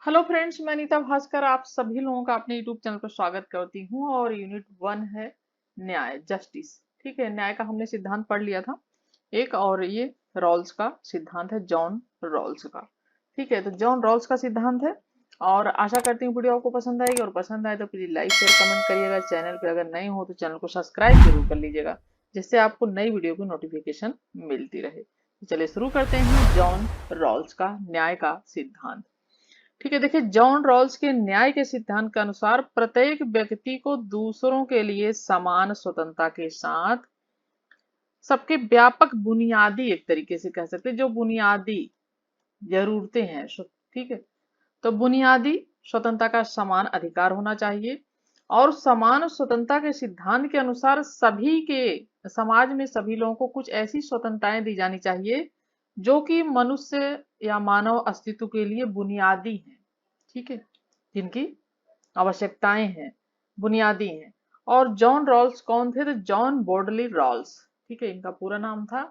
Hello friends, मैं नीता भास्कर आप सभी लोगों का अपने यूट्यूब चैनल पर स्वागत करती हूँ। और यूनिट 1 है न्याय, जस्टिस। ठीक है, न्याय का हमने सिद्धांत पढ़ लिया था एक, और ये रॉल्स का सिद्धांत है, जॉन रॉल्स का। ठीक है, तो जॉन रॉल्स का सिद्धांत है। और आशा करती हूँ वीडियो आपको पसंद आएगी, और पसंद आए तो प्लीज लाइक शेयर कमेंट करिएगा। चैनल पे अगर नए हो तो चैनल को सब्सक्राइब जरूर कर लीजिएगा, जिससे आपको नई वीडियो की नोटिफिकेशन मिलती रहे। तो चलिए शुरू करते हैं जॉन रॉल्स का न्याय का सिद्धांत। ठीक है, देखिए, जॉन रॉल्स के न्याय के सिद्धांत के अनुसार प्रत्येक व्यक्ति को दूसरों के लिए समान स्वतंत्रता के साथ सबके व्यापक बुनियादी, एक तरीके से कह सकते हैं, जो बुनियादी जरूरतें हैं, ठीक है, तो बुनियादी स्वतंत्रता का समान अधिकार होना चाहिए। और समान स्वतंत्रता के सिद्धांत के अनुसार सभी के समाज में सभी लोगों को कुछ ऐसी स्वतंत्रताएं दी जानी चाहिए जो कि मनुष्य या मानव अस्तित्व के लिए बुनियादी हैं। ठीक है, जिनकी आवश्यकताएं हैं, बुनियादी हैं। और जॉन रॉल्स कौन थे? तो जॉन बोर्डली रॉल्स। ठीक है, इनका पूरा नाम था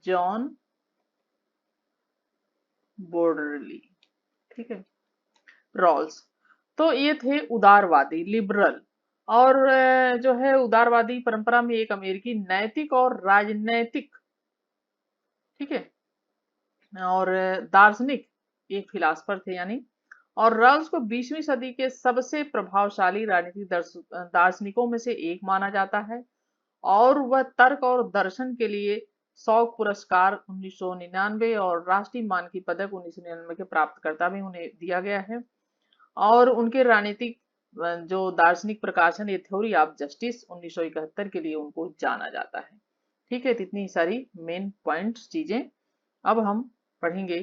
जॉन बोर्डरली। ठीक है, रॉल्स। तो ये थे उदारवादी, लिबरल। और जो है उदारवादी परंपरा में एक अमेरिकी नैतिक और राजनैतिक, ठीक है, और दार्शनिक, एक फिलासफर थे यानी। और रॉल्स को 20वीं सदी के सबसे प्रभावशाली राजनीतिक दार्शनिकों में से एक माना जाता है। और वह तर्क और दर्शन के लिए शौक पुरस्कार 1999 और राष्ट्रीय मानकी पदक 1999 के प्राप्तकर्ता भी उन्हें दिया गया है। और उनके राजनीतिक जो दार्शनिक प्रकाशन, ये थ्योरी ऑफ जस्टिस 1971 के लिए उनको जाना जाता है। ठीक है, तो इतनी सारी मेन पॉइंट्स चीजें अब हम पढ़ेंगे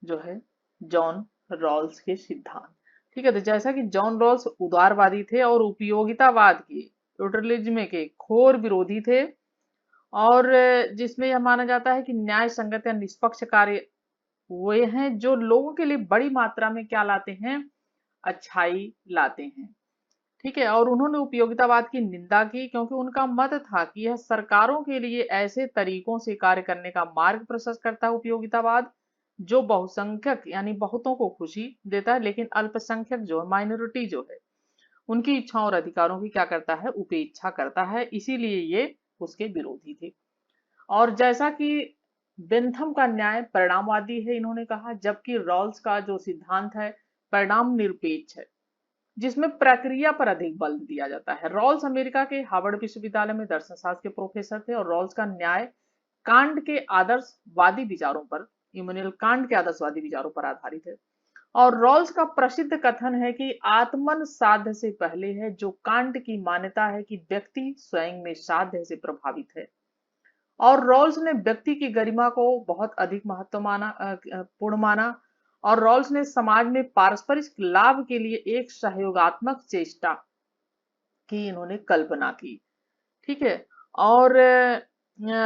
जो है जॉन रॉल्स के सिद्धांत। ठीक है, तो जैसा कि जॉन रॉल्स उदारवादी थे और उपयोगितावाद के, यूटिलिज्म के घोर विरोधी थे। और जिसमें यह माना जाता है कि न्याय संगत या निष्पक्ष कार्य वे हैं जो लोगों के लिए बड़ी मात्रा में क्या लाते हैं? अच्छाई लाते हैं। ठीक है, और उन्होंने उपयोगितावाद की निंदा की, क्योंकि उनका मत था कि यह सरकारों के लिए ऐसे तरीकों से कार्य करने का मार्ग प्रशस्त करता है, उपयोगितावाद, जो बहुसंख्यक यानी बहुतों को खुशी देता है, लेकिन अल्पसंख्यक जो है, माइनॉरिटी जो है, उनकी इच्छाओं और अधिकारों की क्या करता है? उपेक्षा करता है। इसीलिए ये उसके विरोधी थे। और जैसा कि बेंथम का न्याय परिणामवादी है, इन्होंने कहा, जबकि रॉल्स का जो सिद्धांत है परिणाम निरपेक्ष है, जिसमें प्रक्रिया पर अधिक बल दिया जाता है। रॉल्स अमेरिका के हार्वर्ड विश्वविद्यालय में दर्शन शास्त्र के प्रोफेसर थे। और रॉल्स का न्याय कांट के आदर्शवादी विचारों पर, इमैनुअल कांट के आदर्शवादी विचारों पर आधारित है। और रॉल्स का प्रसिद्ध कथन है कि आत्मन साध्य से पहले है, जो कांट की मान्यता है कि व्यक्ति स्वयं में साध्य से प्रभावित है। और रॉल्स ने व्यक्ति की गरिमा को बहुत अधिक महत्व माना, पूर्ण माना। और रॉल्स ने समाज में पारस्परिक लाभ के लिए एक सहयोगात्मक चेष्टा की, इन्होंने कल्पना की। ठीक है, और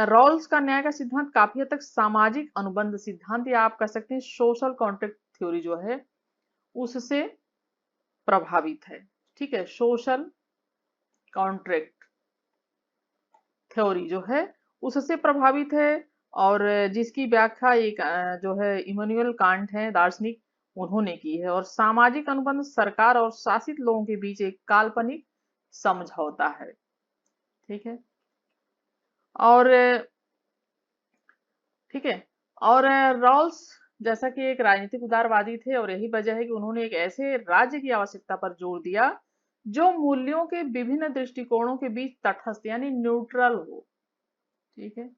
रॉल्स का न्याय का सिद्धांत काफी हद तक सामाजिक अनुबंध सिद्धांत, या आप कह सकते हैं सोशल कॉन्ट्रैक्ट थ्योरी जो है उससे प्रभावित है। ठीक है, सोशल कॉन्ट्रैक्ट थ्योरी जो है उससे प्रभावित है। और जिसकी व्याख्या एक जो है इमैनुअल कांट है, दार्शनिक, उन्होंने की है। और सामाजिक अनुबंध सरकार और शासित लोगों के बीच एक काल्पनिक समझौता है। ठीक है, और ठीक है, और रॉल्स जैसा कि एक राजनीतिक उदारवादी थे, और यही वजह है कि उन्होंने एक ऐसे राज्य की आवश्यकता पर जोर दिया जो मूल्यों के विभिन्न दृष्टिकोणों के बीच तटस्थ यानी न्यूट्रल हो। ठीक है,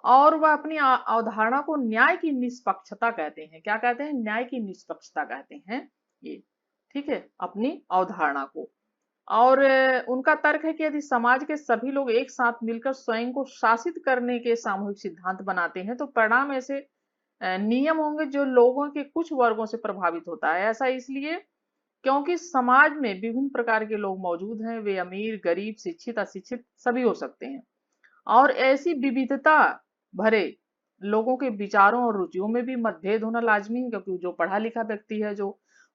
और वह अपनी अवधारणा को न्याय की निष्पक्षता कहते हैं। क्या कहते हैं? न्याय की निष्पक्षता कहते हैं ये। ठीक है, अपनी अवधारणा को। और उनका तर्क है कि यदि समाज के सभी लोग एक साथ मिलकर स्वयं को शासित करने के सामूहिक सिद्धांत बनाते हैं, तो परिणाम ऐसे नियम होंगे जो लोगों के कुछ वर्गों से प्रभावित होता है। ऐसा इसलिए क्योंकि समाज में विभिन्न प्रकार के लोग मौजूद हैं, वे अमीर, गरीब, शिक्षित, अशिक्षित सभी हो सकते हैं। और ऐसी विविधता भरे लोगों के विचारों और रुचियों में भी मतभेद होना लाजमी है, क्योंकि जो पढ़ा लिखा व्यक्ति है जो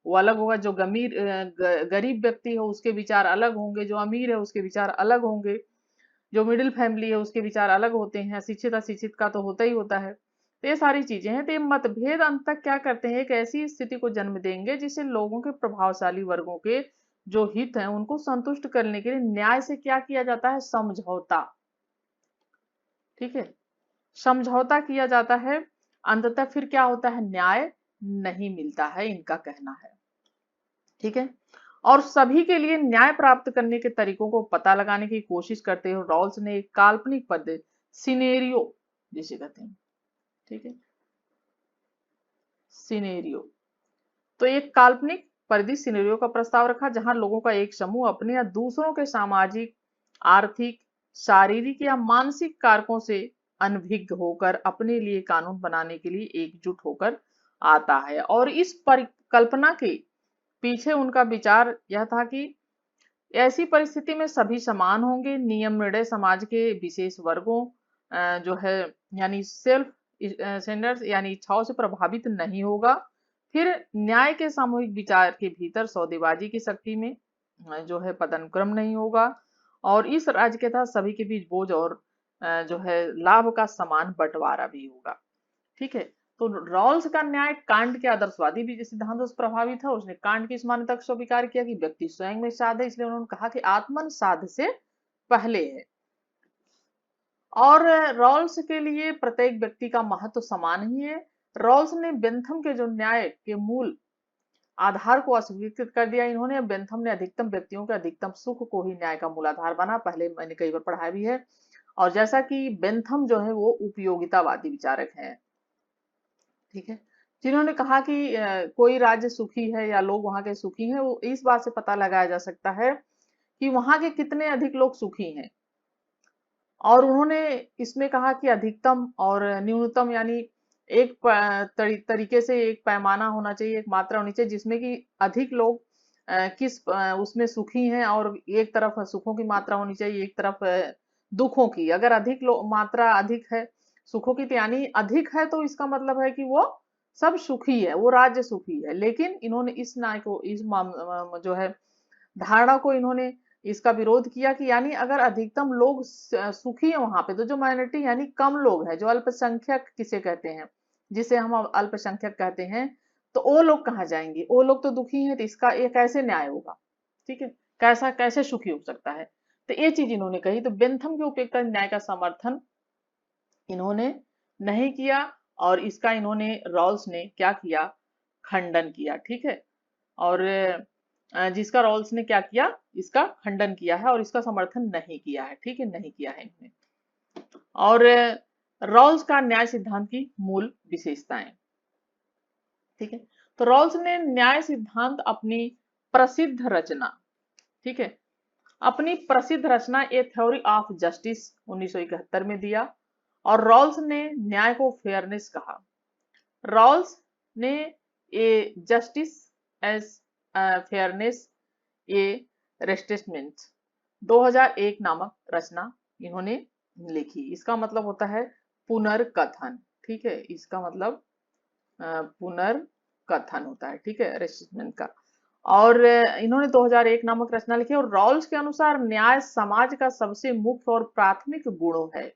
वो अलग होगा, जो गरीब व्यक्ति है उसके विचार अलग होंगे, जो अमीर है उसके विचार अलग होंगे, जो मिडिल फैमिली है उसके विचार अलग होते हैं, शिक्षित अशिक्षित का तो होता ही होता है। तो ये सारी चीजें हैं। तो ये मतभेद अंत तक क्या करते हैं, एक ऐसी स्थिति को जन्म देंगे जिससे लोगों के प्रभावशाली वर्गों के जो हित हैं उनको संतुष्ट करने के लिए न्याय से क्या किया जाता है, समझौता। ठीक है, समझौता किया जाता है, अंततः फिर क्या होता है, न्याय नहीं मिलता है, इनका कहना है। ठीक है, और सभी के लिए न्याय प्राप्त करने के तरीकों को पता लगाने की कोशिश करते हुए रॉल्स ने एक काल्पनिक पद्धति, सिनेरियो जिसे कहते हैं, ठीक है, सिनेरियो, तो एक काल्पनिक परिधि सिनेरियो का प्रस्ताव रखा जहां लोगों का एक समूह अपने या दूसरों के सामाजिक, आर्थिक, शारीरिक या मानसिक कारकों से अनभिज्ञ होकर अपने लिए कानून बनाने के लिए एकजुट होकर आता है। और इस परिकल्पना के पीछे उनका विचार यह था कि ऐसी परिस्थिति में सभी समान होंगे, नियम निर्णय समाज के विशेष वर्गों जो है यानी सेल्फ स्टैंडर्ड्स यानी इच्छाओं से प्रभावित नहीं होगा। फिर न्याय के सामूहिक विचार के भीतर सौदेबाजी की शक्ति में जो है पदानुक्रम नहीं होगा, और इस राज्य के तहत सभी के बीच बोझ और जो है लाभ का समान बंटवारा भी होगा। ठीक है, तो रॉल्स का न्याय कांट के आदर्शवादी भी सिद्धांतों से प्रभावित है। उसने कांट की इस मान्यता को स्वीकार किया कि व्यक्ति स्वयं में साध है, इसलिए उन्होंने कहा कि आत्मन साध से पहले है। और रॉल्स के लिए प्रत्येक व्यक्ति का महत्व समान ही है। रॉल्स ने बेंथम के जो न्याय के मूल आधार को अस्वीकृत कर दिया। इन्होंने बेंथम ने अधिकतम व्यक्तियों के अधिकतम सुख को ही न्याय का मूल आधार बना, पहले मैंने कई बार पढ़ा भी है। और जैसा कि बेंथम जो है वो उपयोगितावादी विचारक हैं, ठीक है, जिन्होंने कहा कि कोई राज्य सुखी है या लोग वहां के सुखी हैं, वो इस बात से पता लगाया जा सकता है कि वहां के कितने अधिक लोग सुखी हैं। और उन्होंने इसमें कहा कि अधिकतम और न्यूनतम यानी एक तरीके से एक पैमाना होना चाहिए, एक मात्रा होनी चाहिए जिसमें कि अधिक लोग किस उसमें सुखी हैं, और एक तरफ सुखों की मात्रा होनी चाहिए, एक तरफ दुखों की। अगर अधिक मात्रा अधिक है सुखों की, तो यानी अधिक है, तो इसका मतलब है कि वो सब सुखी है, वो राज्य सुखी है। लेकिन इन्होंने इस न्याय को, इस जो है धारणा को इन्होंने इसका विरोध किया कि यानी अगर अधिकतम लोग सुखी है वहां पे, तो जो माइनॉरिटी यानी कम लोग है, जो अल्पसंख्यक किसे कहते हैं, जिसे हम अल्पसंख्यक कहते हैं, तो वो लोग कहाँ जाएंगे, वो लोग तो दुखी हैं, तो इसका ये कैसे न्याय होगा। ठीक है, कैसा कैसे सुखी हो सकता है। तो ये चीज इन्होंने कही। तो बेंथम के उपयुक्त न्याय का समर्थन इन्होंने नहीं किया, और इसका इन्होंने रॉल्स ने क्या किया, खंडन किया। ठीक है, और जिसका रॉल्स ने क्या किया, इसका खंडन किया है और इसका समर्थन नहीं किया है। ठीक है, नहीं किया है इन्होंने। और रॉल्स का न्याय सिद्धांत की मूल विशेषताएं, ठीक है, तो रॉल्स ने न्याय सिद्धांत अपनी प्रसिद्ध रचना, ठीक है, अपनी प्रसिद्ध रचना ए थ्योरी ऑफ जस्टिस 1971 में दिया। और रॉल्स ने न्याय को फेयरनेस कहा। रॉल्स ने ए जस्टिस एज फेयरनेस ए रेस्टेटमेंट 2001 नामक रचना इन्होंने लिखी। इसका मतलब होता है पुनर्कथन। ठीक है, इसका मतलब पुनर्कथन होता है। ठीक है, रेस्टेटमेंट का। और इन्होंने 2001 नामक रचना लिखी। और रॉल्स के अनुसार न्याय समाज का सबसे मुख्य और प्राथमिक गुण है।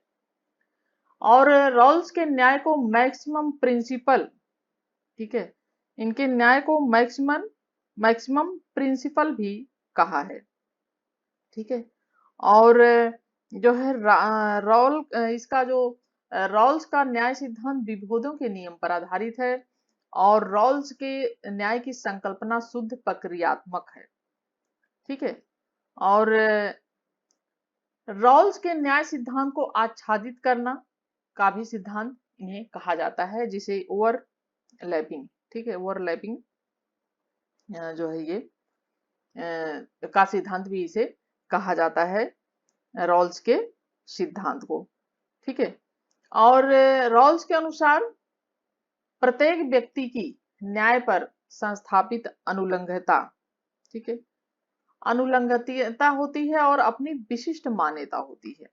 और रॉल्स के न्याय को मैक्सिमम प्रिंसिपल, ठीक है, इनके न्याय को मैक्सिमम प्रिंसिपल भी कहा है। ठीक है, और जो है रॉल इसका जो रॉल्स का न्याय सिद्धांत विभेदों के नियम पर आधारित है। और रॉल्स के न्याय की संकल्पना शुद्ध प्रक्रियात्मक है। ठीक है, और रॉल्स के न्याय सिद्धांत को आच्छादित करना का भी सिद्धांत इन्हें कहा जाता है, जिसे ओवरलैपिंग, ठीक है, ओवरलैपिंग जो है ये का सिद्धांत भी इसे कहा जाता है, रॉल्स के सिद्धांत को। ठीक है, और रॉल्स के अनुसार प्रत्येक व्यक्ति की न्याय पर संस्थापित अनुलंघता, ठीक है, अनुलंघता होती है और अपनी विशिष्ट मान्यता होती है।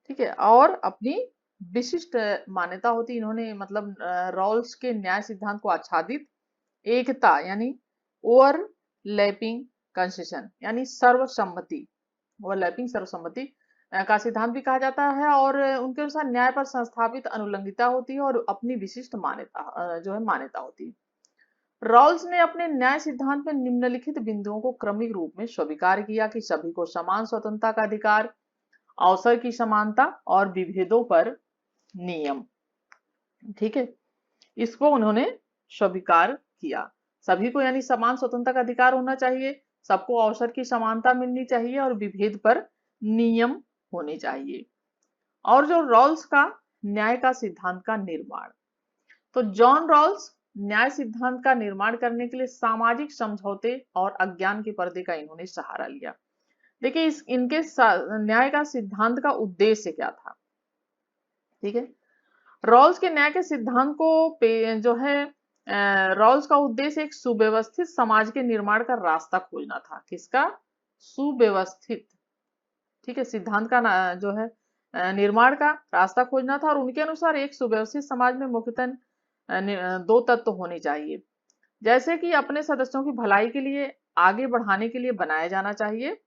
ठीक है, और अपनी विशिष्ट मान्यता होती। इन्होंने मतलब रॉल्स के न्याय सिद्धांत को आच्छादित एकता यानी ओवरलैपिंग कंसेशन यानी सर्वसम्मति, ओवरलैपिंग सर्वसम्मति का सिद्धांत भी कहा जाता है, और उनके अनुसार न्याय पर संस्थापित अनुलंघिता होती है और अपनी विशिष्ट मान्यता जो है मान्यता होती है। रॉल्स ने अपने न्याय सिद्धांत में निम्नलिखित बिंदुओं को क्रमिक रूप में स्वीकार किया कि सभी को समान स्वतंत्रता का अधिकार, अवसर की समानता और विभेदों पर नियम। ठीक है, इसको उन्होंने स्वीकार किया। सभी को यानी समान स्वतंत्रता का अधिकार होना चाहिए, सबको अवसर की समानता मिलनी चाहिए और विभेद पर नियम होने चाहिए। और जो रॉल्स का न्याय का सिद्धांत का निर्माण, तो जॉन रॉल्स न्याय सिद्धांत का निर्माण करने के लिए सामाजिक समझौते और अज्ञान के पर्दे का इन्होंने सहारा लिया। देखिए इनके न्याय का सिद्धांत का उद्देश्य क्या था। ठीक है, रॉल्स के न्याय के सिद्धांत को जो है रॉल्स का उद्देश्य एक सुव्यवस्थित समाज के निर्माण का रास्ता खोजना था। किसका? सुव्यवस्थित। ठीक है, सिद्धांत का जो है निर्माण का रास्ता खोजना था। और उनके अनुसार एक सुव्यवस्थित समाज में मुख्यतः दो तत्व होने चाहिए, जैसे कि अपने सदस्यों की भलाई के लिए आगे बढ़ाने के लिए बनाया जाना चाहिए,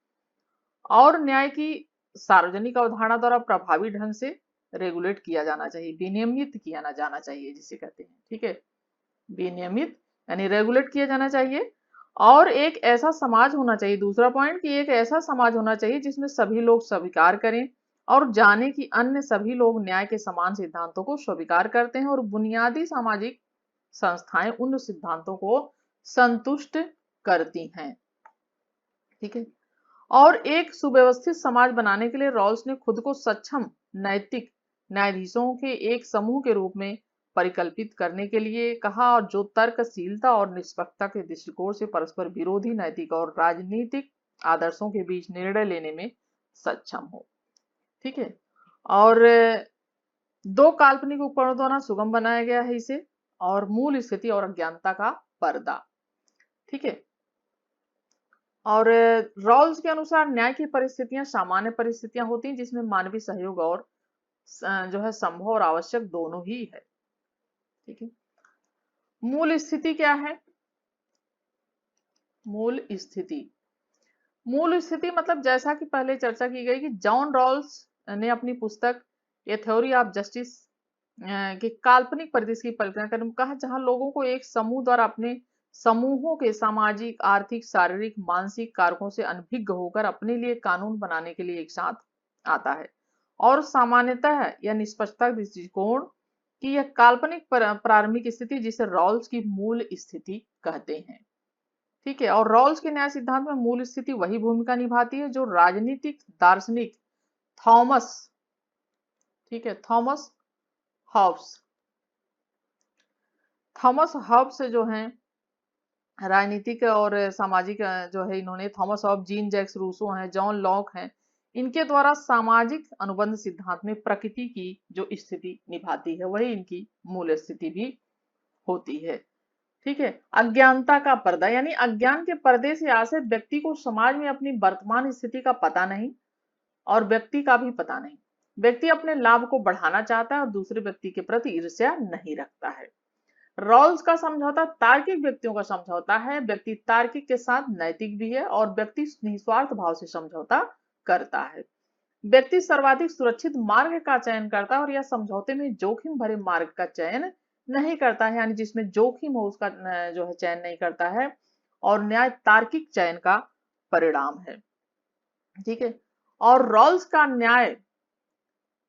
और न्याय की सार्वजनिक अवधारणा द्वारा प्रभावी ढंग से रेगुलेट किया जाना चाहिए, विनियमित किया ना जाना चाहिए जिसे कहते हैं। ठीक है, विनियमित यानी रेगुलेट किया जाना चाहिए। और एक ऐसा समाज होना चाहिए, दूसरा पॉइंट, कि एक ऐसा समाज होना चाहिए जिसमें सभी लोग स्वीकार करें और जाने कि अन्य सभी लोग न्याय के समान सिद्धांतों को स्वीकार करते हैं और बुनियादी सामाजिक संस्थाएं उन सिद्धांतों को संतुष्ट करती हैं। ठीक है, और एक सुव्यवस्थित समाज बनाने के लिए रॉल्स ने खुद को सक्षम नैतिक न्यायाधीशों के एक समूह के रूप में परिकल्पित करने के लिए कहा, और जो तर्कशीलता और निष्पक्षता के दृष्टिकोण से परस्पर विरोधी नैतिक और राजनीतिक आदर्शों के बीच निर्णय लेने में सक्षम हो। ठीक है, और दो काल्पनिक उपकरणों द्वारा सुगम बनाया गया है इसे, और मूल स्थिति और अज्ञानता का पर्दा। ठीक है, और रॉल्स के अनुसार न्याय की परिस्थितियां सामान्य परिस्थितियां होती हैं जिसमें मानवीय सहयोग और जो है संभव और आवश्यक दोनों ही है। ठीक है, मूल स्थिति क्या है? मूल स्थिति, मूल स्थिति मतलब जैसा कि पहले चर्चा की गई कि जॉन रॉल्स ने अपनी पुस्तक ए थ्योरी ऑफ जस्टिस के काल्पनिक परिदृश्य की कल्पना कर कहा, जहां लोगों को एक समूह द्वारा अपने समूहों के सामाजिक, आर्थिक, शारीरिक, मानसिक कारकों से अनभिज्ञ होकर अपने लिए कानून बनाने के लिए एक साथ आता है। और सामान्यतः यह निष्पक्षता दृष्टिकोण की यह काल्पनिक प्रारंभिक स्थिति जिसे रॉल्स की मूल स्थिति कहते हैं। ठीक है, और रॉल्स के न्याय सिद्धांत में मूल स्थिति वही भूमिका निभाती है जो राजनीतिक दार्शनिक थॉमस, ठीक है, थॉमस हॉब्स जो हैं राजनीतिक और सामाजिक जो है, इन्होंने Thomas Hobbes, Jean Jacques Rousseau हैं, जॉन लॉक हैं, इनके द्वारा सामाजिक अनुबंध सिद्धांत में प्रकृति की जो स्थिति निभाती है वही इनकी मूल स्थिति भी होती है। ठीक है, अज्ञानता का पर्दा यानी अज्ञान के पर्दे से आशय व्यक्ति को समाज में अपनी वर्तमान स्थिति का पता नहीं और व्यक्ति का भी पता नहीं। व्यक्ति अपने लाभ को बढ़ाना चाहता है और दूसरे व्यक्ति के प्रति ईर्ष्या नहीं रखता है। रॉल्स का समझौता तार्किक व्यक्तियों का समझौता है। व्यक्ति तार्किक के साथ नैतिक भी है और व्यक्ति निस्वार्थ भाव से समझौता करता है। व्यक्ति सर्वाधिक सुरक्षित मार्ग का चयन करता है और यह समझौते में जोखिम भरे मार्ग का चयन नहीं करता है, यानी जिसमें जोखिम हो उसका जो है चयन नहीं करता है। और न्याय तार्किक चयन का परिणाम है। ठीक है, और रॉल्स का न्याय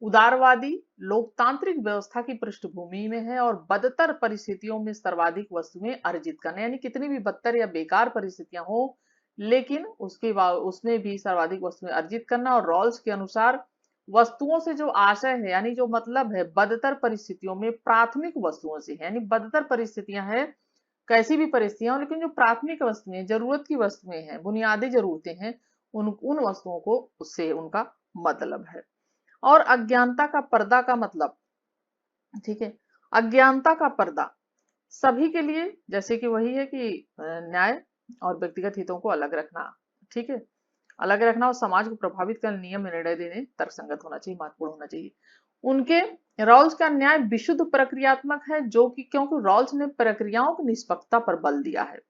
उदारवादी लोकतांत्रिक व्यवस्था की पृष्ठभूमि में है और बदतर परिस्थितियों में सर्वाधिक वस्तुएं अर्जित करना, यानी कितनी भी बदतर या बेकार परिस्थितियां हो लेकिन उसमें भी सर्वाधिक वस्तुएं अर्जित करना। और रॉल्स के अनुसार वस्तुओं से जो आशय है यानी जो मतलब है बदतर परिस्थितियों में प्राथमिक वस्तुओं से है, यानी बदतर परिस्थितियां हैं कैसी भी परिस्थितियां हो लेकिन जो प्राथमिक वस्तुएं, जरूरत की वस्तुएं हैं, बुनियादी जरूरतें हैं, उन वस्तुओं को उससे उनका मतलब है। और अज्ञानता का पर्दा का मतलब, ठीक है, अज्ञानता का पर्दा सभी के लिए जैसे कि वही है कि न्याय और व्यक्तिगत हितों को अलग रखना। ठीक है, अलग रखना और समाज को प्रभावित कर नियम निर्णय देने तर्कसंगत होना चाहिए, महत्वपूर्ण होना चाहिए। उनके रॉल्स का न्याय विशुद्ध प्रक्रियात्मक है, जो कि क्योंकि रॉल्स ने प्रक्रियाओं की निष्पक्षता पर बल दिया है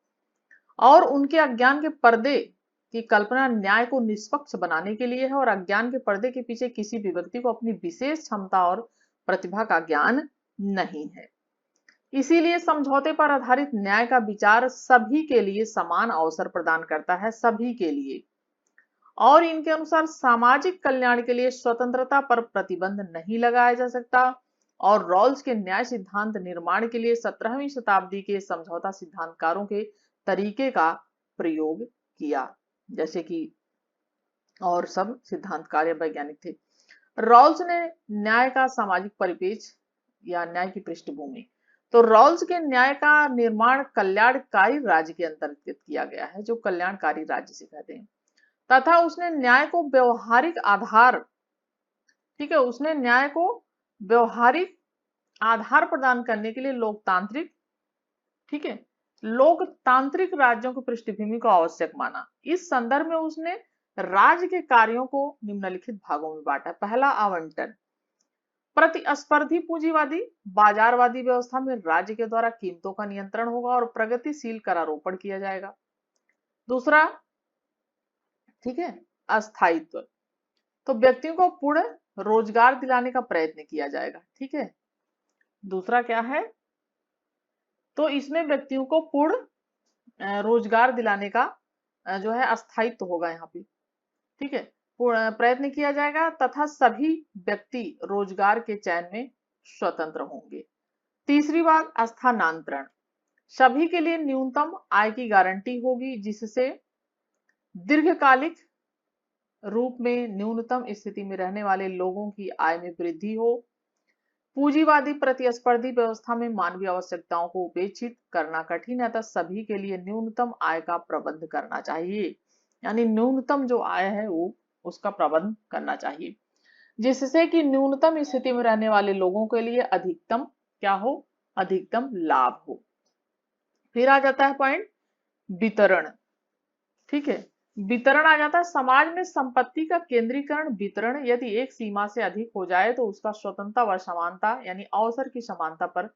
और उनके अज्ञान के पर्दे की कल्पना न्याय को निष्पक्ष बनाने के लिए है और अज्ञान के पर्दे के पीछे किसी भी व्यक्ति को अपनी विशेष क्षमता और प्रतिभा का ज्ञान नहीं है। इसीलिए समझौते पर आधारित न्याय का विचार सभी के लिए समान अवसर प्रदान करता है, सभी के लिए, और इनके अनुसार सामाजिक कल्याण के लिए स्वतंत्रता पर प्रतिबंध नहीं लगाया जा सकता। और रॉल्स के न्याय सिद्धांत निर्माण के लिए 17वीं शताब्दी के समझौता सिद्धांतकारों के तरीके का प्रयोग किया, जैसे कि और सब सिद्धांतकार या वैज्ञानिक थे। रॉल्स ने न्याय का सामाजिक परिपेक्ष या न्याय की पृष्ठभूमि, तो रॉल्स के न्याय का निर्माण कल्याणकारी राज्य के अंतर्गत किया गया है, जो कल्याणकारी राज्य से कहते हैं, तथा उसने न्याय को व्यवहारिक आधार, ठीक है, उसने न्याय को व्यवहारिक आधार प्रदान करने के लिए लोकतांत्रिक, ठीक है, लोकतांत्रिक राज्यों की पृष्ठभूमि को आवश्यक माना। इस संदर्भ में उसने राज्य के कार्यों को निम्नलिखित भागों में बांटा। पहला, आवंटन। प्रतिस्पर्धी पूंजीवादी बाजारवादी व्यवस्था में राज्य के द्वारा कीमतों का नियंत्रण होगा और प्रगतिशील करारोपण किया जाएगा। दूसरा, ठीक है, अस्थायित्व, तो व्यक्तियों को पूर्ण रोजगार दिलाने का प्रयत्न किया जाएगा, ठीक है। दूसरा क्या है, तो इसमें व्यक्तियों को पूर्ण रोजगार दिलाने का जो है अस्थायित्व होगा यहाँ पे, ठीक है, प्रयत्न किया जाएगा तथा सभी व्यक्ति रोजगार के चयन में स्वतंत्र होंगे। तीसरी बात, स्थानांतरण, सभी के लिए न्यूनतम आय की गारंटी होगी जिससे दीर्घकालिक रूप में न्यूनतम स्थिति में रहने वाले लोगों की आय में वृद्धि हो। पूंजीवादी प्रतिस्पर्धी व्यवस्था में मानवीय आवश्यकताओं को उपेक्षित करना कठिन है, अतः सभी के लिए न्यूनतम आय का प्रबंध करना चाहिए, यानी न्यूनतम जो आय है वो उसका प्रबंध करना चाहिए, जिससे कि न्यूनतम स्थिति में रहने वाले लोगों के लिए अधिकतम क्या हो, अधिकतम लाभ हो। फिर आ जाता है पॉइंट वितरण, ठीक है, वितरण आ जाता है। समाज में संपत्ति का केंद्रीकरण वितरण यदि एक सीमा से अधिक हो जाए तो उसका स्वतंत्रता व समानता यानी अवसर की समानता पर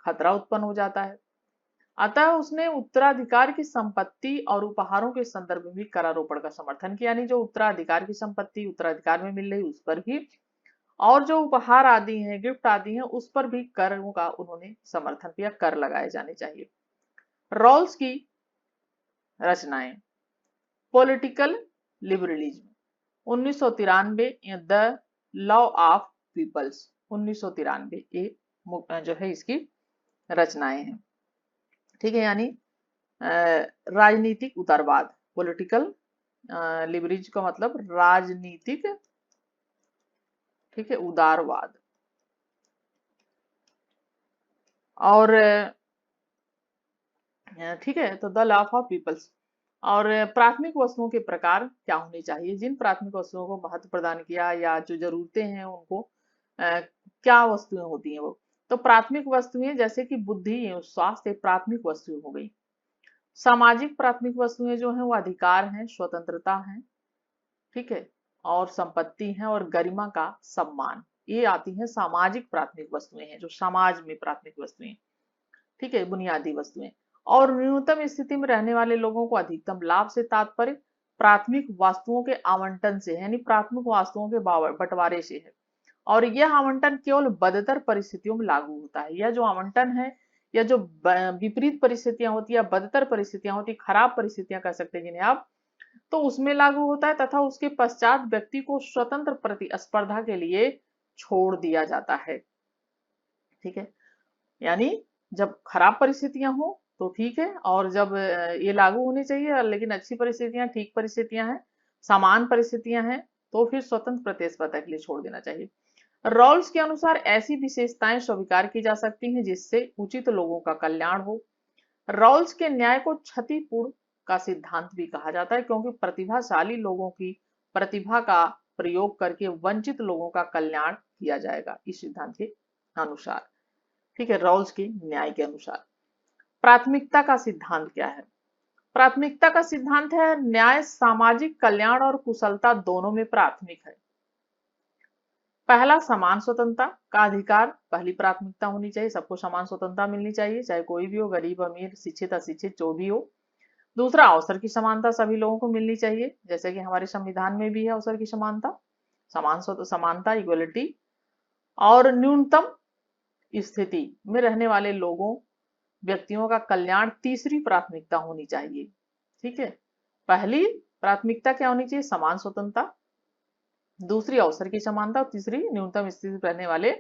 खतरा उत्पन्न हो जाता है। अतः उसने उत्तराधिकार की संपत्ति और उपहारों के संदर्भ में भी करारोपण का समर्थन किया, यानी जो उत्तराधिकार की संपत्ति उत्तराधिकार में मिल रही उस पर भी, और जो उपहार आदि हैं, गिफ्ट आदि हैं, उस पर भी करों का उन्होंने समर्थन किया, कर लगाए जाने चाहिए। रॉल्स की रचनाएं, political liberalism 1993, the law of peoples 1993, ये जो है इसकी रचनाएं हैं, ठीक है, यानी राजनीतिक उदारवाद, पॉलिटिकल लिबरलिज्म का मतलब राजनीतिक, ठीक है, उदारवाद। और ठीक है, तो द लॉ ऑफ पीपल्स, और प्राथमिक वस्तुओं के प्रकार क्या होने चाहिए, जिन प्राथमिक वस्तुओं को महत्व प्रदान किया या जो जरूरतें हैं उनको क्या वस्तुएं होती हैं वो, तो प्राथमिक वस्तुएं जैसे कि बुद्धि, स्वास्थ्य प्राथमिक वस्तुएं हो गई। सामाजिक प्राथमिक वस्तुएं जो हैं वो अधिकार हैं, स्वतंत्रता है, ठीक है, और संपत्ति है और गरिमा का सम्मान, ये आती हैं सामाजिक प्राथमिक वस्तुएं हैं, जो समाज में प्राथमिक वस्तुएं, ठीक है, बुनियादी वस्तुएं। और न्यूनतम स्थिति में रहने वाले लोगों को अधिकतम लाभ से तात्पर्य प्राथमिक वस्तुओं के आवंटन से, यानी प्राथमिक वस्तुओं के बंटवारे से है, और यह आवंटन केवल बदतर परिस्थितियों में लागू होता है। यह जो आवंटन है, या जो विपरीत परिस्थितियां होती है, बदतर परिस्थितियां होती, खराब परिस्थितियां कह सकते हैं जिन्हें आप, तो उसमें लागू होता है, तथा उसके पश्चात व्यक्ति को स्वतंत्र प्रतिस्पर्धा के लिए छोड़ दिया जाता है, ठीक है, यानी जब खराब परिस्थितियां हो तो ठीक है, और जब ये लागू होनी चाहिए लेकिन अच्छी परिस्थितियां, ठीक परिस्थितियां हैं, समान परिस्थितियां हैं, तो फिर स्वतंत्र प्रतिस्पर्धा के लिए छोड़ देना चाहिए। रॉल्स के अनुसार ऐसी विशेषताएं स्वीकार की जा सकती हैं जिससे उचित लोगों का कल्याण हो। रॉल्स के न्याय को क्षतिपूर्ण का सिद्धांत भी कहा जाता है, क्योंकि प्रतिभाशाली लोगों की प्रतिभा का प्रयोग करके वंचित लोगों का कल्याण किया जाएगा, इस सिद्धांत के अनुसार, ठीक है, रॉल्स के न्याय के अनुसार। प्राथमिकता का सिद्धांत क्या है? प्राथमिकता का सिद्धांत है न्याय सामाजिक कल्याण और कुशलता दोनों में प्राथमिक है। पहला, समान स्वतंत्रता का अधिकार पहली प्राथमिकता होनी चाहिए, सबको समान स्वतंत्रता मिलनी चाहिए, चाहे कोई भी हो, गरीब अमीर, शिक्षित अशिक्षित जो भी हो। दूसरा, अवसर की समानता सभी लोगों को मिलनी चाहिए, जैसे कि हमारे संविधान में भी है अवसर की समानता, समानता, इक्वलिटी। और न्यूनतम स्थिति में रहने वाले लोगों, व्यक्तियों का कल्याण तीसरी प्राथमिकता होनी चाहिए। ठीक है, पहली प्राथमिकता क्या होनी चाहिए? समान स्वतंत्रता, दूसरी अवसर की समानता और तीसरी न्यूनतम स्थिति में रहने वाले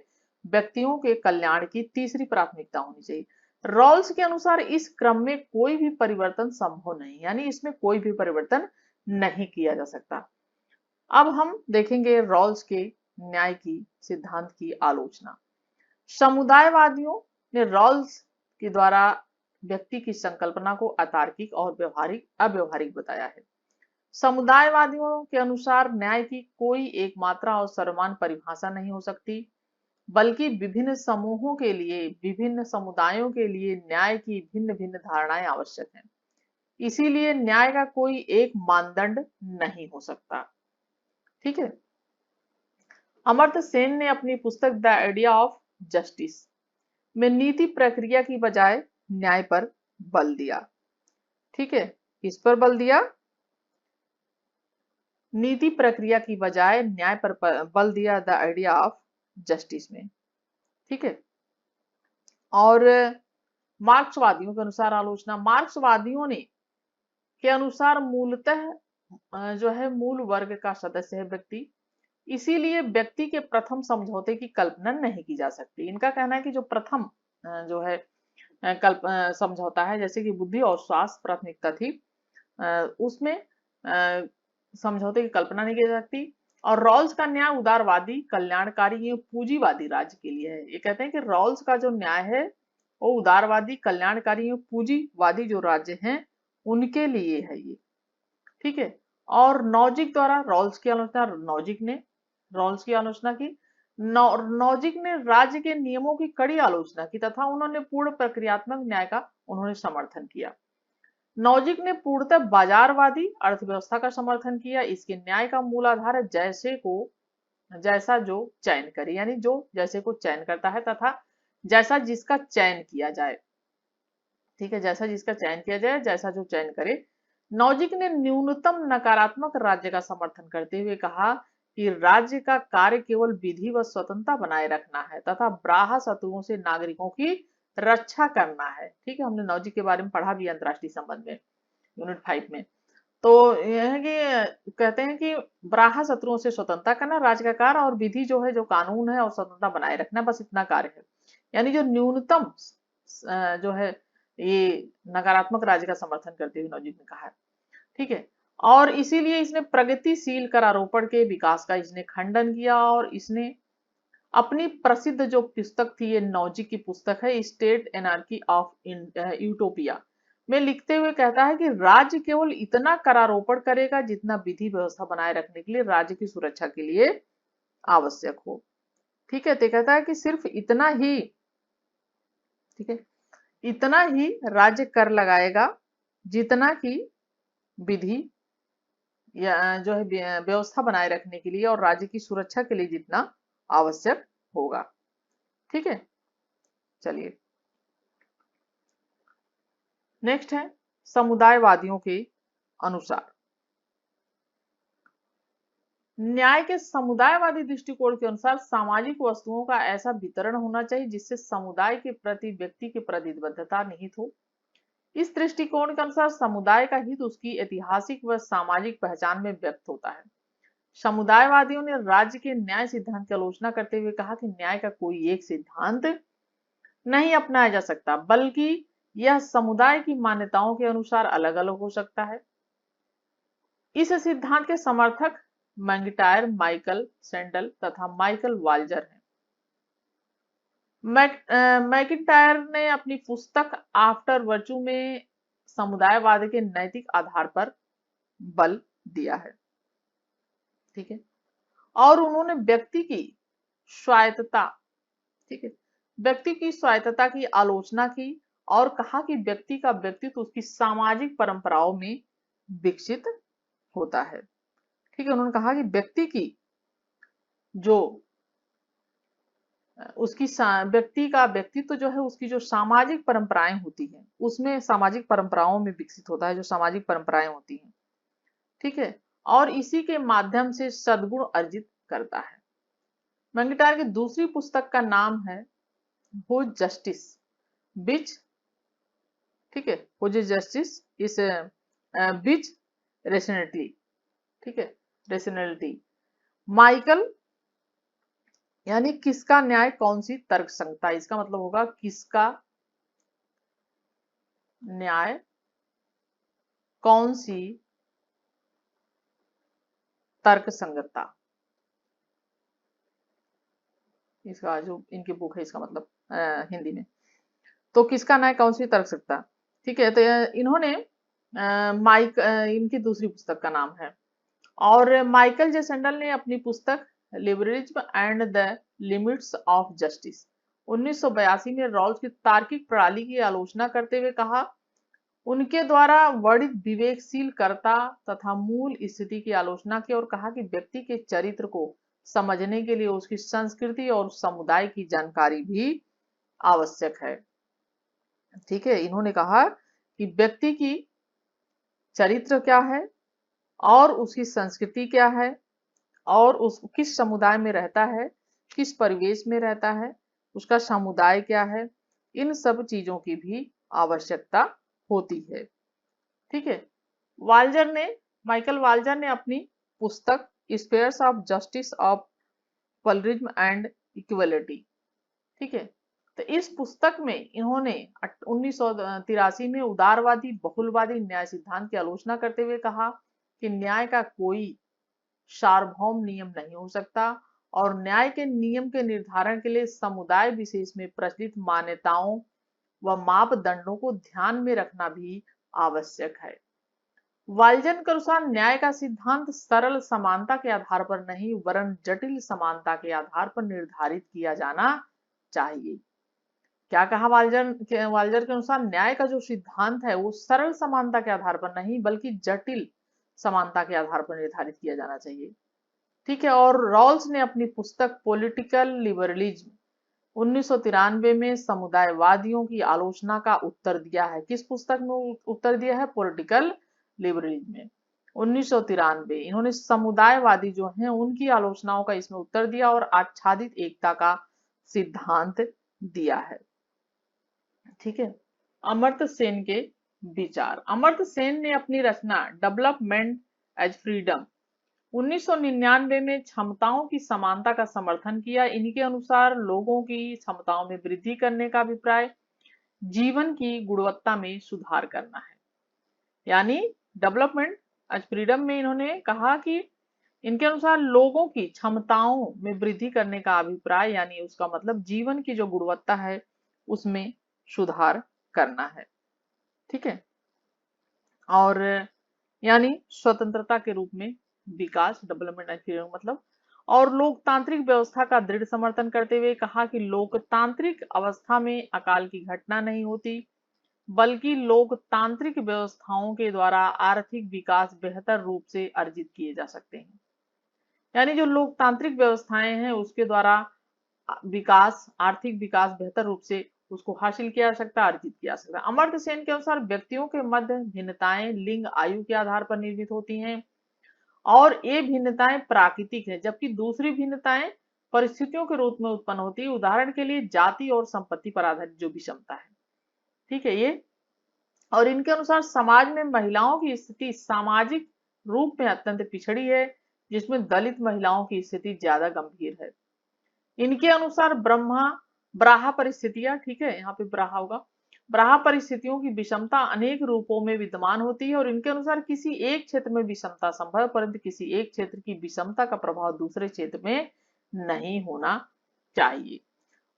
व्यक्तियों के कल्याण की तीसरी प्राथमिकता होनी चाहिए। रॉल्स के अनुसार इस क्रम में कोई भी परिवर्तन संभव नहीं, यानी इसमें कोई भी परिवर्तन नहीं किया जा सकता। अब हम देखेंगे रॉल्स के न्याय की सिद्धांत की आलोचना। समुदायवादियों ने रॉल्स के द्वारा व्यक्ति की संकल्पना को अतार्किक और अव्यवहारिक बताया है। समुदायवादियों के अनुसार न्याय की कोई एक मात्रा और सर्वमान्य परिभाषा नहीं हो सकती, बल्कि विभिन्न समूहों के लिए, विभिन्न समुदायों के लिए न्याय की भिन्न भिन्न धारणाएं आवश्यक हैं। इसीलिए न्याय का कोई एक मानदंड नहीं हो सकता। ठीक है, अमर्त्य सेन ने अपनी पुस्तक द आइडिया ऑफ जस्टिस में नीति प्रक्रिया की बजाय न्याय पर बल दिया। ठीक है, किस पर बल दिया? नीति प्रक्रिया की बजाय न्याय पर बल दिया, द आइडिया ऑफ जस्टिस में। ठीक है, और मार्क्सवादियों के अनुसार आलोचना। मार्क्सवादियों ने के अनुसार मूलतः जो है मूल वर्ग का सदस्य है व्यक्ति, इसीलिए व्यक्ति के प्रथम समझौते की कल्पना नहीं की जा सकती। इनका कहना है कि जो प्रथम जो है समझौता है, जैसे कि बुद्धि और स्वास्थ्य प्राथमिकता थी, उसमें समझौते की कल्पना नहीं की जा सकती। और रॉल्स का न्याय उदारवादी, कल्याणकारी, पूंजीवादी राज्य के लिए है। ये कहते हैं कि रॉल्स का जो न्याय है वो उदारवादी, कल्याणकारी, पूंजीवादी जो राज्य हैं उनके लिए है ये। ठीक है, और नॉजिक द्वारा रॉल्स की आलोचना, नॉजिक ने रॉल्स की आलोचना की। नॉजिक ने राज्य के नियमों की कड़ी आलोचना की तथा उन्होंने पूर्ण प्रक्रियात्मक न्याय का उन्होंने समर्थन किया। नॉजिक ने पूर्णतः बाजारवादी अर्थव्यवस्था का समर्थन किया। इसके न्याय का मूल आधार है जैसा जो चयन करे, यानी जो जैसे को चयन करता है तथा जैसा जिसका चयन किया जाए। ठीक है, जैसा जिसका चयन किया जाए, जैसा जो चयन करे। नॉजिक ने न्यूनतम नकारात्मक राज्य का समर्थन करते हुए कहा कि राज्य का कार्य केवल विधि व स्वतंत्रता बनाए रखना है तथा ब्राह्य शत्रुओं से नागरिकों की रक्षा करना है। ठीक है, हमने नॉजिक के बारे में पढ़ा भी अंतरराष्ट्रीय संबंध में, यूनिट 5 में। तो यह है कि कहते हैं कि ब्राह्य शत्रुओं से स्वतंत्रता करना, राज्य का कार्य, और विधि जो है, जो कानून है और स्वतंत्रता बनाए रखना, बस इतना कार्य है। यानी जो न्यूनतम जो है ये नकारात्मक राज्य का समर्थन करते हुए नॉजिक ने कहा है। ठीक है, और इसीलिए इसने प्रगतिशील करारोपण के विकास का इसने खंडन किया, और इसने अपनी प्रसिद्ध जो पुस्तक थी, ये नॉजिक की पुस्तक है, स्टेट एनार्की ऑफ यूटोपिया में लिखते हुए कहता है कि राज्य केवल इतना करारोपण करेगा जितना विधि व्यवस्था बनाए रखने के लिए राज्य की सुरक्षा के लिए आवश्यक हो। ठीक है, तो कहता है कि सिर्फ इतना ही, ठीक है, इतना ही राज्य कर लगाएगा जितना कि विधि या जो है व्यवस्था बनाए रखने के लिए और राज्य की सुरक्षा के लिए जितना आवश्यक होगा। ठीक है, चलिए नेक्स्ट है समुदायवादियों के अनुसार। न्याय के समुदायवादी दृष्टिकोण के अनुसार सामाजिक वस्तुओं का ऐसा वितरण होना चाहिए जिससे समुदाय के प्रति व्यक्ति की प्रतिबद्धता निहित हो। इस दृष्टिकोण के अनुसार समुदाय का हित उसकी ऐतिहासिक व सामाजिक पहचान में व्यक्त होता है। समुदायवादियों ने राज्य के न्याय सिद्धांत की आलोचना करते हुए कहा कि न्याय का कोई एक सिद्धांत नहीं अपनाया जा सकता, बल्कि यह समुदाय की मान्यताओं के अनुसार अलग अलग हो सकता है। इस सिद्धांत के समर्थक मैकइंटायर, माइकल सैंडल तथा माइकल वाल्जर हैं। मैकइंटायर ने अपनी पुस्तक आफ्टर वर्च्यू में समुदायवाद के नैतिक आधार पर बल दिया है। ठीक है, और उन्होंने व्यक्ति की स्वायत्तता, ठीक है, व्यक्ति की स्वायत्तता की आलोचना की और कहा कि व्यक्ति का व्यक्तित्व उसकी सामाजिक परंपराओं में विकसित होता है। ठीक है, उन्होंने कहा कि व्यक्ति की जो उसकी व्यक्ति का व्यक्तित्व जो है उसकी जो सामाजिक परंपराएं होती हैं उसमें सामाजिक परंपराओं में विकसित होता है, जो सामाजिक परंपराएं होती हैं, ठीक है, और इसी के माध्यम से सद्गुण अर्जित करता है। मैंगिटार की दूसरी पुस्तक का नाम है हु जस्टिस बिच, ठीक है, हु जस्टिस इस बिच रेशनलिटी, ठीक है, रेशनलिटी। माइकल यानी किसका न्याय कौन सी तर्क संगता, इसका मतलब होगा किसका न्याय कौन सी तर्क संगतता, इसका जो इनकी बुक है इसका मतलब हिंदी में, तो किसका न्याय कौन सी तर्क संगतता, ठीक है। तो इन्होंने इनकी दूसरी पुस्तक का नाम है। और माइकल जे सैंडल ने अपनी पुस्तक liberalism and the limits of justice 1982 में रॉल्स की तार्किक प्रणाली की आलोचना करते हुए कहा, उनके द्वारा वर्णित विवेकशील कर्ता तथा मूल स्थिति की आलोचना की और कहा कि व्यक्ति के चरित्र को समझने के लिए उसकी संस्कृति और समुदाय की जानकारी भी आवश्यक है, ठीक है। इन्होंने कहा कि व्यक्ति की चरित्र क्या है और उसकी संस्कृति क्या है और उस किस समुदाय में रहता है, किस परिवेश में रहता है, उसका समुदाय क्या है, इन सब चीजों की भी आवश्यकता होती है, ठीक है। वाल्जर ने माइकल वाल्जर ने अपनी पुस्तक spheres of justice of pluralism and equality, ठीक है, तो इस पुस्तक में इन्होंने 1983 में उदारवादी बहुलवादी न्याय सिद्धांत की आलोचना करते हुए कहा कि न्याय का कोई सार्वभौम नियम नहीं हो सकता और न्याय के नियम के निर्धारण के लिए समुदाय विशेष में प्रचलित मान्यताओं व मापदंडों को ध्यान में रखना भी आवश्यक है। वाल्जन के अनुसार न्याय का सिद्धांत सरल समानता के आधार पर नहीं वरन जटिल समानता के आधार पर निर्धारित किया जाना चाहिए। क्या कहा वाल्जर के अनुसार न्याय का जो सिद्धांत है वो सरल समानता के आधार पर नहीं बल्कि जटिल समानता के आधार पर निर्धारित किया जाना चाहिए, ठीक है। और रॉल्स ने अपनी पुस्तक पॉलिटिकल लिबरलिज्म 1993 में समुदायवादियों की आलोचना का उत्तर दिया है। किस पुस्तक में उत्तर दिया है? पॉलिटिकल लिबरलिज्म में 1993 इन्होंने समुदायवादी जो हैं उनकी आलोचनाओं का इसमें उत्तर दिया और आच्छादित एकता का सिद्धांत दिया है, ठीक है। अमर्त्य सेन के विचार। अमर्त्य सेन ने अपनी रचना डेवलपमेंट एज फ्रीडम 1999 में क्षमताओं की समानता का समर्थन किया। इनके अनुसार लोगों की क्षमताओं में वृद्धि करने का अभिप्राय जीवन की गुणवत्ता में सुधार करना है। यानी डेवलपमेंट एज फ्रीडम में इन्होंने कहा कि इनके अनुसार लोगों की क्षमताओं में वृद्धि करने का अभिप्राय यानी उसका मतलब जीवन की जो गुणवत्ता है उसमें सुधार करना है, ठीक है। और यानी स्वतंत्रता के रूप में विकास, डेवलपमेंट एंड फ्रीडम मतलब। और लोकतांत्रिक व्यवस्था का दृढ़ समर्थन करते हुए कहा कि लोकतांत्रिक अवस्था में अकाल की घटना नहीं होती बल्कि लोकतांत्रिक व्यवस्थाओं के द्वारा आर्थिक विकास बेहतर रूप से अर्जित किए जा सकते हैं। यानी जो लोकतांत्रिक व्यवस्थाएं हैं उसके द्वारा विकास, आर्थिक विकास बेहतर रूप से उसको हासिल किया जा सकता है, अर्जित किया जा सकता है। अमर्त्य सेन के अनुसार व्यक्तियों के मध्य भिन्नताएं लिंग आयु के आधार पर निर्मित होती हैं और ये भिन्नताएं प्राकृतिक है जबकि दूसरी भिन्नताएं परिस्थितियों के रूप में उत्पन्न होती है। उदाहरण के लिए जाति और संपत्ति पर आधारित जो विषमता है, ठीक है ये। और इनके अनुसार समाज में महिलाओं की स्थिति सामाजिक रूप में अत्यंत पिछड़ी है जिसमें दलित महिलाओं की स्थिति ज्यादा गंभीर है। इनके अनुसार ब्राहा परिस्थितियां, ठीक है, यहाँ पे ब्राहा होगा, ब्राहा परिस्थितियों की विषमता अनेक रूपों में विद्यमान होती है और इनके अनुसार किसी एक क्षेत्र में विषमता संभव है परंतु किसी एक क्षेत्र की विषमता का प्रभाव दूसरे क्षेत्र में नहीं होना चाहिए।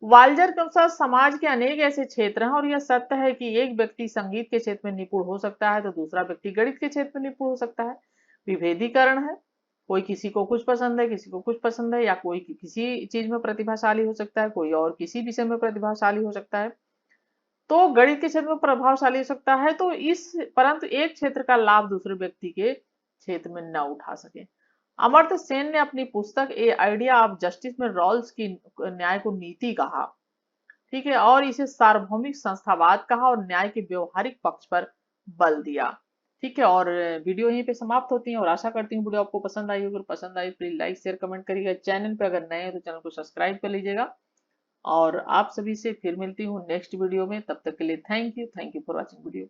वाल्जर के अनुसार समाज के अनेक ऐसे क्षेत्र हैं और यह सत्य है कि एक व्यक्ति संगीत के क्षेत्र में निपुण हो सकता है तो दूसरा व्यक्ति गणित के क्षेत्र में निपुण हो सकता है। विभेदीकरण है, कोई किसी को कुछ पसंद है, किसी को कुछ पसंद है, या कोई किसी चीज में प्रतिभाशाली हो सकता है, कोई और किसी विषय में प्रतिभाशाली हो सकता है। तो गणित के क्षेत्र में प्रभावशाली हो सकता है तो इस परंतु एक क्षेत्र का लाभ दूसरे व्यक्ति के क्षेत्र में न उठा सके। अमर्त्य सेन ने अपनी पुस्तक ए आइडिया ऑफ जस्टिस में रॉल्स की न्याय को नीति कहा, ठीक है, और इसे सार्वभौमिक संस्थावाद कहा और न्याय के व्यवहारिक पक्ष पर बल दिया। ठीक है, और वीडियो यहीं पे समाप्त होती है और आशा करती हूँ वीडियो आपको पसंद आई होगी। अगर पसंद आई प्लीज लाइक शेयर कमेंट करिएगा। चैनल पे अगर नए हैं तो चैनल को सब्सक्राइब कर लीजिएगा और आप सभी से फिर मिलती हूँ नेक्स्ट वीडियो में। तब तक के लिए thank you for watching video.